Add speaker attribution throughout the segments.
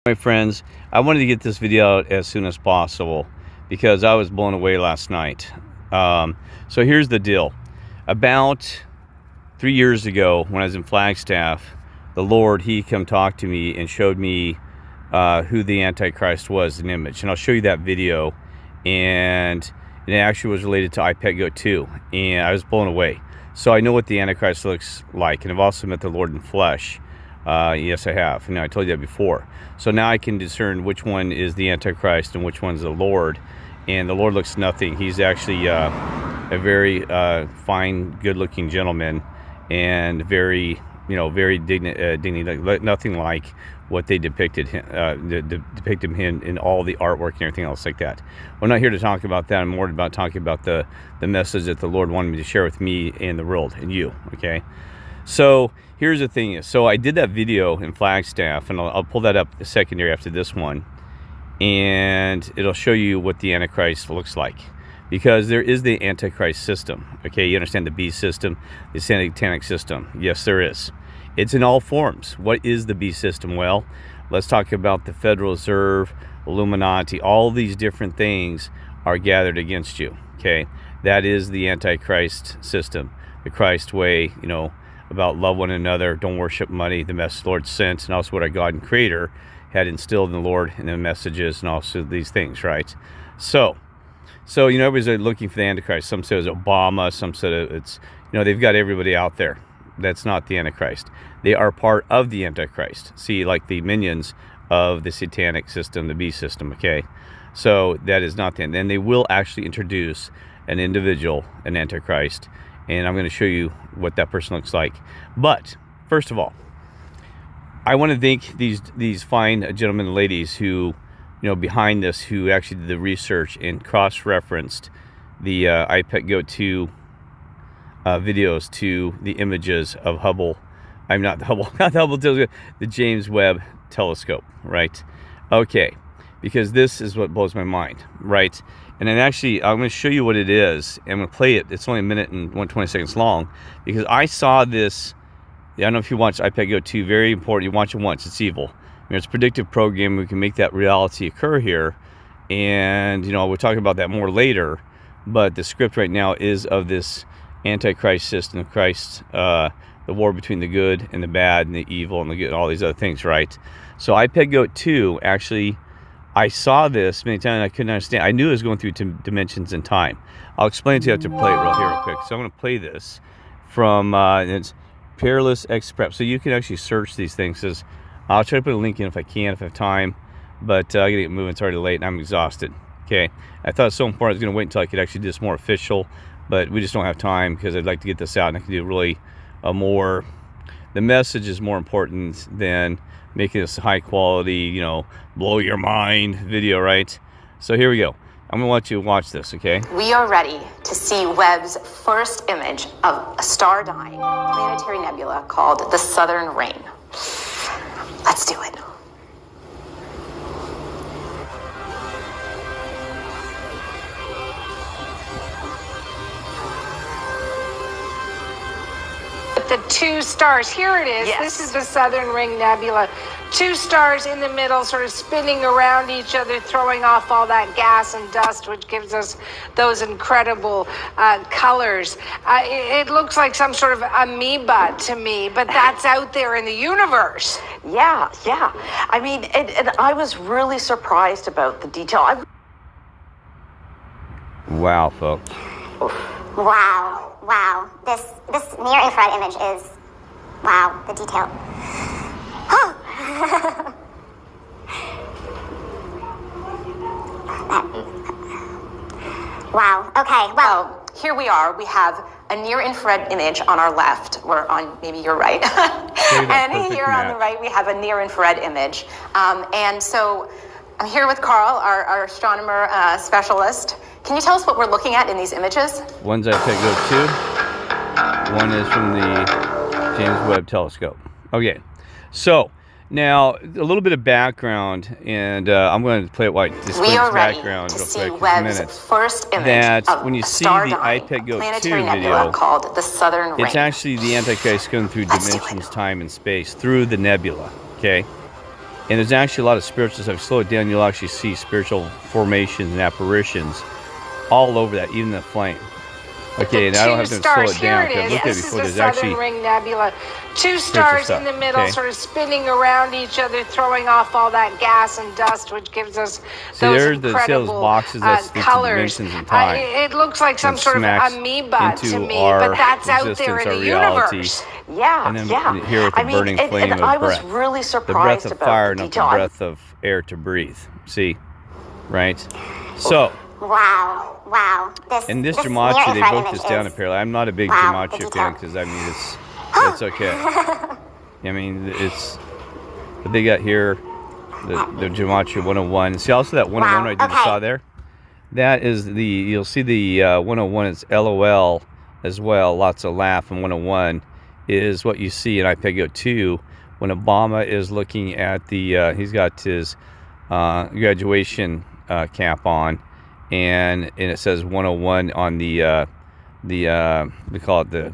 Speaker 1: My friends, I wanted to get this video out as soon as possible because I was blown away last night. So here's the deal. About 3 years ago, when I was in Flagstaff, the Lord, he come talk to me and showed me who the Antichrist was, an image. And I'll show you that video. And it actually was related to iPetGoat 2. And I was blown away. So I know what the Antichrist looks like. And I've also met the Lord in flesh. Yes, I have. And I told you that before. So now I can discern which one is the Antichrist and which one's the Lord. And the Lord looks nothing. He's actually a very fine, good-looking gentleman, and very, very dignity, nothing like what they depicted him, depicted him in all the artwork and everything else like that. I'm not here to talk about that. I'm more about talking about the message that the Lord wanted me to share with me and the world and you. Okay. So here's the thing is, so I did that video in Flagstaff, and I'll pull that up the secondary after this one, and it'll show you what the Antichrist looks like, because there is the Antichrist system. Okay, you understand the beast system, the satanic system. Yes, there is. It's in all forms. What is the beast system? Well, let's talk about the Federal Reserve, Illuminati. All these different things are gathered against you. Okay, that is the Antichrist system, the Christ way. About love one another, don't worship money, the message the Lord sent, and also what our God and Creator had instilled in the Lord, and the messages, and also these things, right? So everybody's looking for the Antichrist. Some say it's Obama, some say it's, they've got everybody out there. That's not the Antichrist. They are part of the Antichrist. See, like the minions of the satanic system, the beast system, okay? So that is not the end. Then they will actually introduce an individual, an Antichrist, and I'm going to show you what that person looks like. But first of all, I want to thank these fine gentlemen and ladies who, behind this, who actually did the research and cross-referenced the iPetGoat 2 videos to the images of Hubble. I'm not the Hubble, not the Hubble telescope, the James Webb telescope, right? Okay, because this is what blows my mind, right? And then actually, I'm going to show you what it is. I'm going to play it. It's only 1 minute and 120 seconds long, because I saw this. I don't know if you watch iPetGoat 2. Very important. You watch it once. It's evil. It's predictive programming. We can make that reality occur here. And, we'll talk about that more later. But the script right now is of this Antichrist system, Christ, the war between the good and the bad and the evil and the good, and all these other things, right? So iPetGoat 2 actually, I saw this many times and I couldn't understand. I knew it was going through dimensions and time. I'll explain to you how to play it real quick. So I'm going to play this from it's Peerless X Prep. So you can actually search these things. I'll try to put a link in if I can, if I have time. But I got to get moving. It's already late and I'm exhausted. Okay. I thought it was so important. I was going to wait until I could actually do this more official. But we just don't have time, because I'd like to get this out and I can do really more. The message is more important than making this high quality, blow your mind video, right? So here we go. I'm gonna want you to watch this, okay?
Speaker 2: We are ready to see Webb's first image of a star-dying planetary nebula called the Southern Ring. Let's do it.
Speaker 3: The two stars, here it is.
Speaker 2: Yes.
Speaker 3: This is the Southern Ring Nebula. Two stars in the middle, sort of spinning around each other, throwing off all that gas and dust, which gives us those incredible colors. It looks like some sort of amoeba to me, but that's out there in the universe.
Speaker 4: Yeah. I mean, and I was really surprised about the detail.
Speaker 1: Wow, folks.
Speaker 5: Wow. This near-infrared image is, wow, the detail. Oh. Wow, okay, well.
Speaker 2: Here we are. We have a near-infrared image on our left, or on maybe your right. And here on the right, we have a near-infrared image. And so I'm here with Carl, our astronomer specialist. Can you tell us what we're looking at in these images?
Speaker 1: One's iPetGoat 2. One is from the James Webb telescope. Okay, so now a little bit of background, and I'm going to play it while display this background real quick in a minute.
Speaker 2: First image
Speaker 1: that
Speaker 2: of
Speaker 1: when you
Speaker 2: a
Speaker 1: see the iPetGoat 2 video,
Speaker 2: called the Southern Ring.
Speaker 1: it's actually the Antichrist going through dimensions, time, and space through the nebula. Okay, And there's actually a lot of spiritual stuff. Slow it down, you'll actually see spiritual formations and apparitions all over that, even the flame. Okay, and I don't have to slow it down because I looked at it before. There's actually
Speaker 3: Ring Nebula. 2 stars in the middle,
Speaker 1: okay,
Speaker 3: sort of spinning around each other, throwing off all that gas and dust, which gives us those incredible
Speaker 1: boxes, that's
Speaker 3: colors.
Speaker 1: dimensions and time.
Speaker 3: It looks like some sort of amoeba to me, but that's out there in the universe.
Speaker 4: Yeah,
Speaker 1: and then
Speaker 4: yeah.
Speaker 1: here with the burning flame of
Speaker 4: I
Speaker 1: breath.
Speaker 4: was really
Speaker 1: The
Speaker 4: surprised
Speaker 1: breath of
Speaker 4: about
Speaker 1: fire,
Speaker 4: the
Speaker 1: not the
Speaker 4: detail.
Speaker 1: breath of air to breathe. See, right? So.
Speaker 5: Wow, wow.
Speaker 1: And this
Speaker 5: near
Speaker 1: Gematria, they
Speaker 5: infrared
Speaker 1: broke
Speaker 5: image
Speaker 1: this down
Speaker 5: is-
Speaker 1: apparently. I'm not a big
Speaker 5: wow, the
Speaker 1: Gematria
Speaker 5: detail.
Speaker 1: fan because I mean it's okay. I mean it's what they got here, the Gematria 101. See also that 101 right there you saw there? That is you'll see the 101 is LOL as well, lots of laugh, and 101 is what you see in IPEGO 2 when Obama is looking at the he's got his graduation cap on, and it says 101 on the we call it the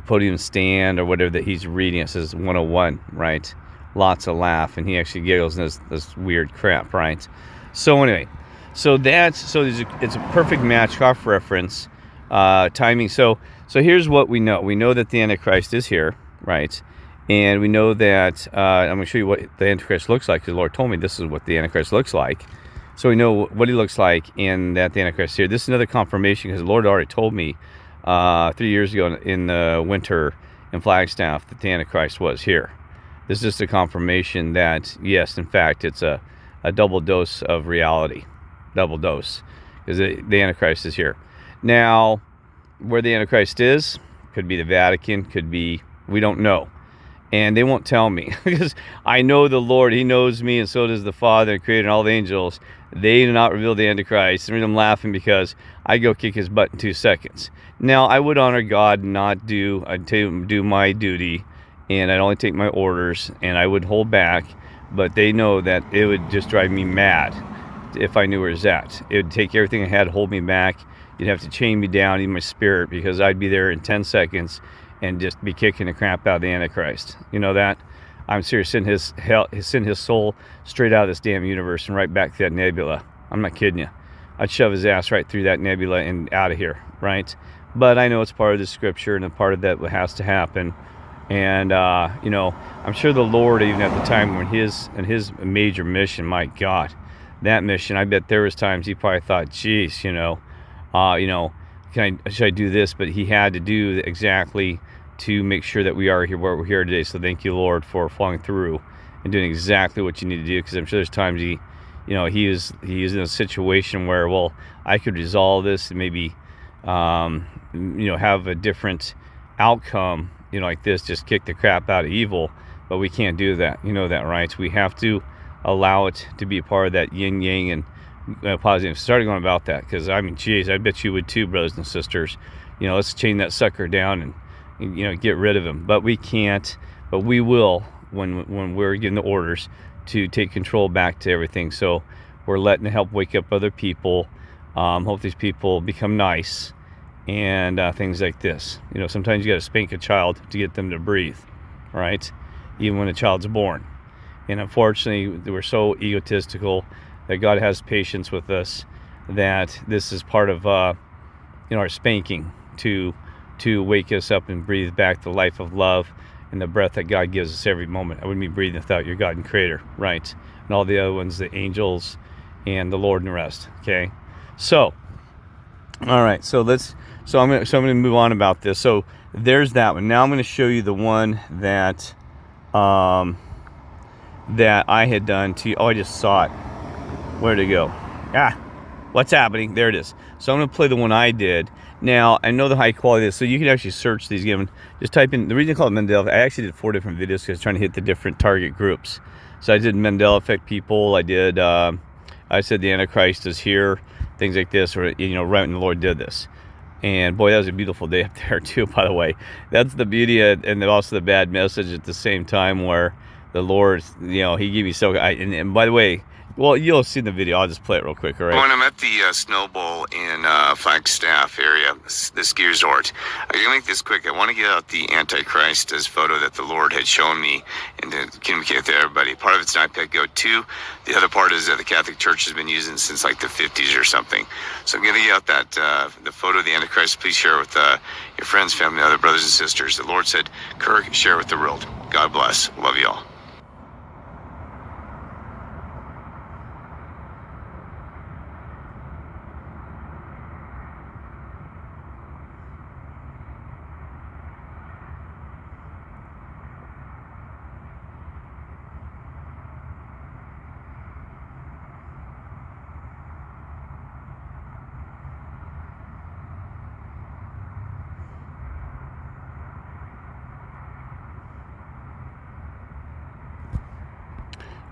Speaker 1: podium stand or whatever that he's reading. It says 101, right? Lots of laugh, and he actually giggles and this weird crap, right? So anyway, it's a perfect match, cross reference, timing. So here's what we know. We know that the Antichrist is here, right? And we know that I'm going to show you what the Antichrist looks like, because the Lord told me this is what the Antichrist looks like. So we know what he looks like, and that the Antichrist is here. This is another confirmation, because the Lord already told me 3 years ago in the winter in Flagstaff that the Antichrist was here. This is just a confirmation that, yes, in fact, it's a double dose of reality. Double dose. Because the Antichrist is here. Now, where the Antichrist is, could be the Vatican, could be, we don't know. And they won't tell me, because I know the Lord, he knows me, and so does the Father, and created all the angels. They do not reveal the Antichrist. And I'm laughing because I go kick his butt in 2 seconds. Now, I would honor God, not do my duty, and I'd only take my orders, and I would hold back, but they know that it would just drive me mad if I knew where it's at. It would take everything I had to hold me back. You'd have to chain me down, even my spirit, because I'd be there in 10 seconds and just be kicking the crap out of the Antichrist. You know that? I'm serious, send his soul straight out of this damn universe and right back to that nebula. I'm not kidding you. I'd shove his ass right through that nebula and out of here, right? But I know it's part of the scripture and a part of that has to happen. And I'm sure the Lord, even at the time when his major mission, my God, that mission, I bet there was times he probably thought, geez, should I do this? But he had to do exactly to make sure that we are here where we're here today. So thank you, Lord, for following through and doing exactly what you need to do. Because I'm sure there's times he is in a situation where, well, I could resolve this and maybe have a different outcome, like this, just kick the crap out of evil. But we can't do that. You know that, right? We have to allow it to be a part of that yin yang and positive. Started going about that, because I mean, geez, I bet you would too, brothers and sisters. Let's chain that sucker down and get rid of him. But we can't. But we will when we're getting the orders to take control back to everything. So we're letting help wake up other people. Hope these people become nice and things like this. Sometimes you got to spank a child to get them to breathe, right? Even when a child's born. And unfortunately, we're so egotistical that God has patience with us, that this is part of our spanking to wake us up and breathe back the life of love and the breath that God gives us every moment. I wouldn't be breathing without your God and Creator, right? And all the other ones, the angels and the Lord and the rest. Okay, so all right, so I'm gonna move on about this. So there's that one. Now I'm going to show you the one that that I had done to you. Oh, I just saw it. Where'd it go? What's happening? There it is. So I'm going to play the one I did. Now, I know the high quality of this, so you can actually search these. Just type in, the reason I call it Mandela, I actually did 4 different videos because I was trying to hit the different target groups. So I did Mandela effect people. I did, I said the Antichrist is here, things like this, or, right when the Lord did this. And boy, that was a beautiful day up there too, by the way. That's the beauty and also the bad message at the same time, where the Lord, he gave me and by the way, Well, you'll see the video. I'll just play it real quick, all right?
Speaker 6: When I'm at the Snow Bowl in Flagstaff area, the ski resort, I'm going to make this quick. I want to get out the Antichrist as photo that the Lord had shown me and to communicate with everybody. Part of it's an iPad Go 2. The other part is that the Catholic Church has been using since like the 50s or something. So I'm going to get out that the photo of the Antichrist. Please share with your friends, family, other brothers and sisters. The Lord said, Kirk, share with the world. God bless. Love you all.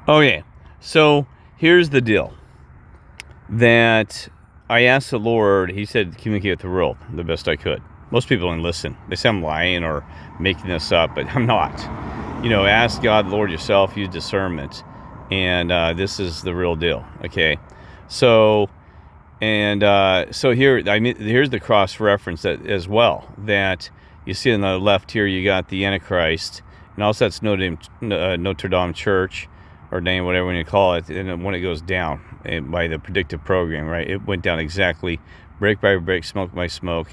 Speaker 1: Okay, so here's the deal. That I asked the Lord, he said, communicate with the world the best I could. Most people don't listen. They say I'm lying or making this up, but I'm not. You know, ask God, Lord, yourself, use discernment. And this is the real deal, okay? So here, here's the cross-reference that as well. That you see on the left here, you got the Antichrist. And also that's Notre Dame Church, or name, whatever you call it, and when it goes down by the predictive program, right? It went down exactly, break by break, smoke by smoke,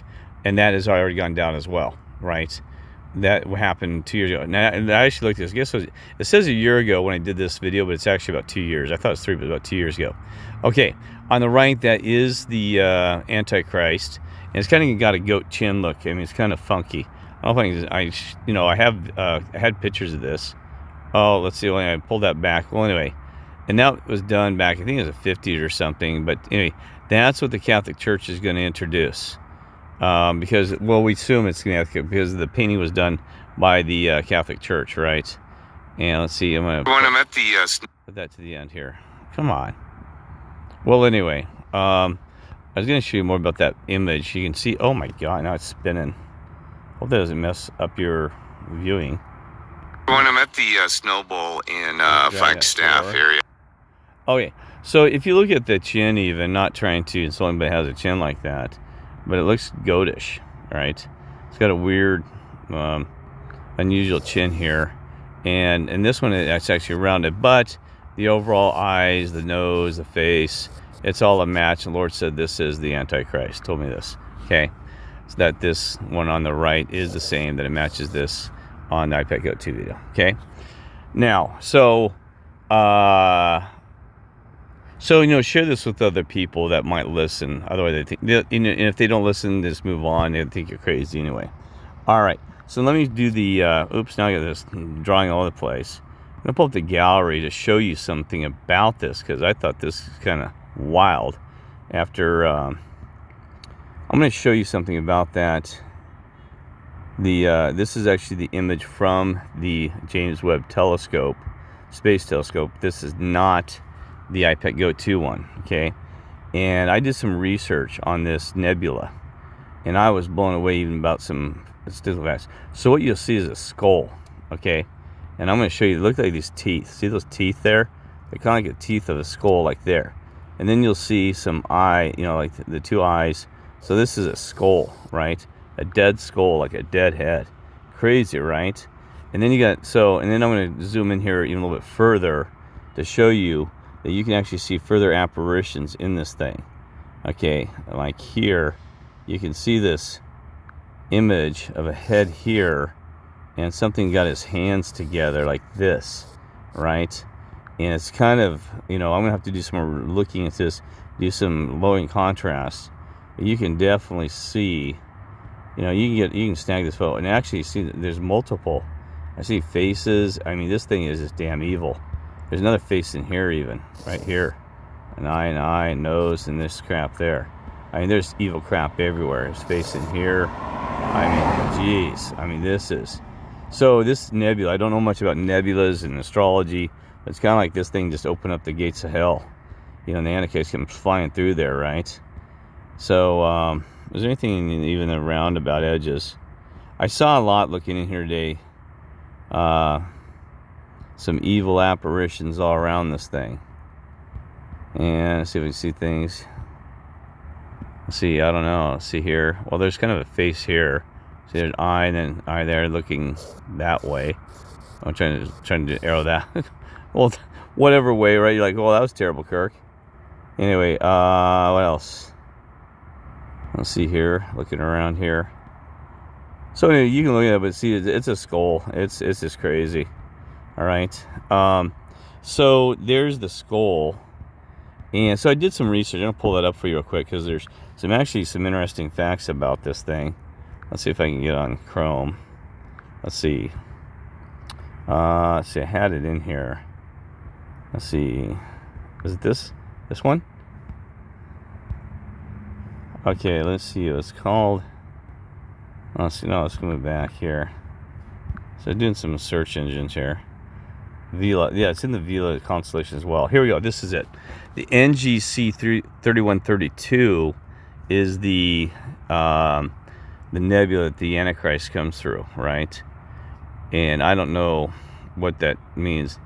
Speaker 1: and that has already gone down as well, right? That happened 2 years ago. Now, and I actually looked at this. It says a year ago when I did this video, but it's actually about 2 years. I thought it was 3, but about 2 years ago. Okay, on the right, that is the Antichrist, and it's kind of got a goat chin look. I mean, it's kind of funky. I don't think I had pictures of this. Oh, let's see. I pulled that back. Well, anyway, and that was done back, I think it was the 50s or something. But anyway, that's what the Catholic Church is going to introduce. Because, well, we assume it's going to, because the painting was done by the Catholic Church, right? And let's see. I'm going to put that to the end here. Come on. Well, anyway, I was going to show you more about that image. You can see, oh my God, now it's spinning. Hope that doesn't mess up your viewing.
Speaker 6: When I'm at the Snow Bowl in Flagstaff area.
Speaker 1: Okay, so if you look at the chin, even, not trying to insult anybody has a chin like that, but it looks goatish, right? It's got a weird, unusual chin here, and this one it's actually rounded, but the overall eyes, the nose, the face, it's all a match. The Lord said this is the Antichrist. Told me this. Okay, so that this one on the right is the same, that it matches this on the iPad Go 2 video. Okay, now so share this with other people that might listen. Otherwise, they think, and if they don't listen, just move on. They think you're crazy anyway. All right, so let me do the oops, now I got this drawing all over the place. I'm gonna pull up the gallery to show you something about this, because I thought this is kind of wild. After I'm gonna show you something about that. This is actually the image from the James Webb Telescope, Space Telescope. This is not the iPad Go 2 one, okay? And I did some research on this nebula, and I was blown away even about some still fast. So what you'll see is a skull, okay? And I'm going to show you, look like these teeth. See those teeth there? They're kind of like the teeth of a skull, like there. And then you'll see some eye, like the two eyes. So this is a skull, right? A dead skull, like a dead head. Crazy, right? And then you got, and then I'm going to zoom in here even a little bit further to show you that you can actually see further apparitions in this thing. Okay, like here, you can see this image of a head here, and something got his hands together like this, right? And it's kind of, I'm going to have to do some more looking at this, do some lowering contrast. But you can definitely see, you can snag this photo and actually see that there's multiple. I see faces. I mean, this thing is just damn evil. There's another face in here even, right here. An eye, nose, and this crap there. I mean, there's evil crap everywhere. There's face in here. I mean, geez. I mean, this is... So this nebula, I don't know much about nebulas and astrology, but it's kind of like this thing just opened up the gates of hell. And the Antichrist comes flying through there, right? So, is there anything even around about edges? I saw a lot looking in here today. Some evil apparitions all around this thing. And let's see if we can see things. Let's see, I don't know. Let's see here. Well, there's kind of a face here. See, there's an eye, and then eye there looking that way. I'm trying to arrow that. Well, whatever way, right? You're like, oh, that was terrible, Kirk. Anyway, what else? Let's see here. Looking around here. So anyway, you can look at it, but see, it's a skull. It's just crazy. All right. So there's the skull. And so I did some research. I'm going to pull that up for you real quick because there's some interesting facts about this thing. Let's see if I can get on Chrome. Let's see. I had it in here. Let's see. Is it this one? Okay, let's see. It's called. Let's see. No, let's move back here. So doing some search engines here. Vela, yeah, it's in the Vela constellation as well. Here we go. This is it. The NGC 3132 is the nebula that the Antichrist comes through, right? And I don't know what that means.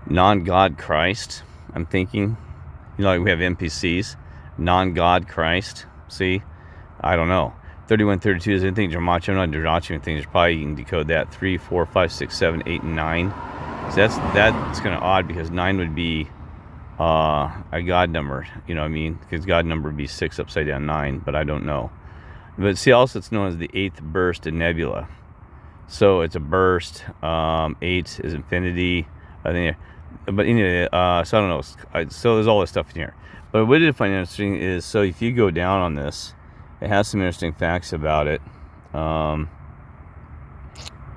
Speaker 1: Non-God Christ, I'm thinking. You know, like we have NPCs. Non-God Christ. See? I don't know. 3132 is anything Gematria. I'm not watching anything. There's probably, you can decode that. 3, 4, 5, 6, 7, 8, and 9. So that's kind of odd because 9 would be a God number. You know what I mean? Because God number would be 6 upside down 9, but I don't know. But see, also it's known as the 8th burst in nebula. So it's a burst. 8 is infinity. I think. But anyway, so I don't know. So there's all this stuff in here. But what I did find interesting is, so if you go down on this, it has some interesting facts about it.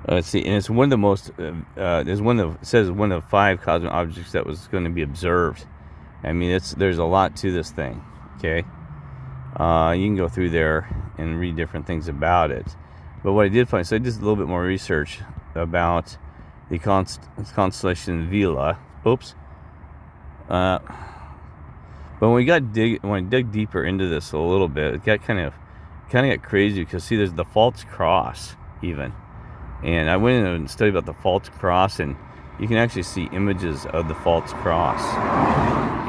Speaker 1: Let's see, and it's one of the most. It says one of 5 cosmic objects that was going to be observed. I mean, there's a lot to this thing. Okay, you can go through there and read different things about it. But what I did find, so I did a little bit more research about the constellation Vela. Oops. But when I dug deeper into this a little bit, it got kind of got crazy because see, there's the false cross even, and I went in and studied about the false cross, and you can actually see images of the false cross,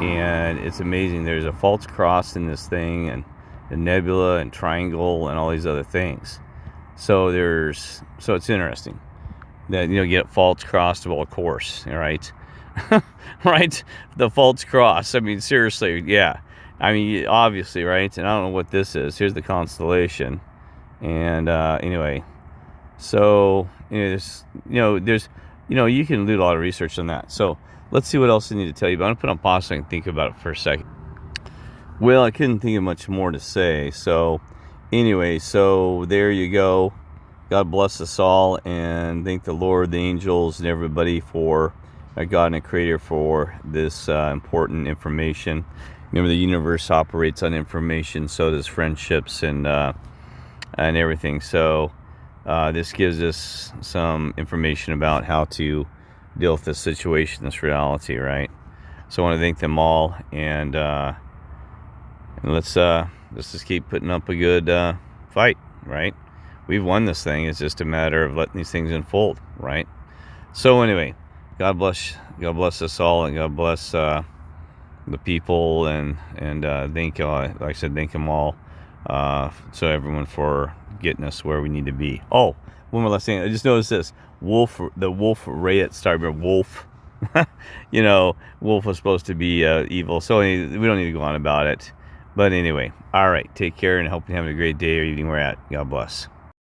Speaker 1: and it's amazing. There's a false cross in this thing, and the nebula and triangle and all these other things. So it's interesting that you get false cross, well, of course, right. Right, the false cross. I mean, seriously, yeah. I mean, obviously, right. And I don't know what this is. Here's the constellation, and anyway, so there's you can do a lot of research on that. So let's see what else I need to tell you. But I'm gonna put on pause so I can think about it for a second. Well, I couldn't think of much more to say. So anyway, so there you go. God bless us all, and thank the Lord, the angels, and everybody for a God and a Creator for this important information. Remember, the universe operates on information, so does friendships and everything. So this gives us some information about how to deal with this situation, this reality, right? So I want to thank them all, and let's just keep putting up a good fight, right? We've won this thing. It's just a matter of letting these things unfold, right? So anyway, God bless us all, and God bless the people, and thank like I said, thank them all. So everyone for getting us where we need to be. Oh, one more last thing. I just noticed this. The wolf Rayet Starbear wolf. Wolf was supposed to be evil. So we don't need to go on about it. But anyway, all right. Take care, and hope you're having a great day or evening where you're at. God bless.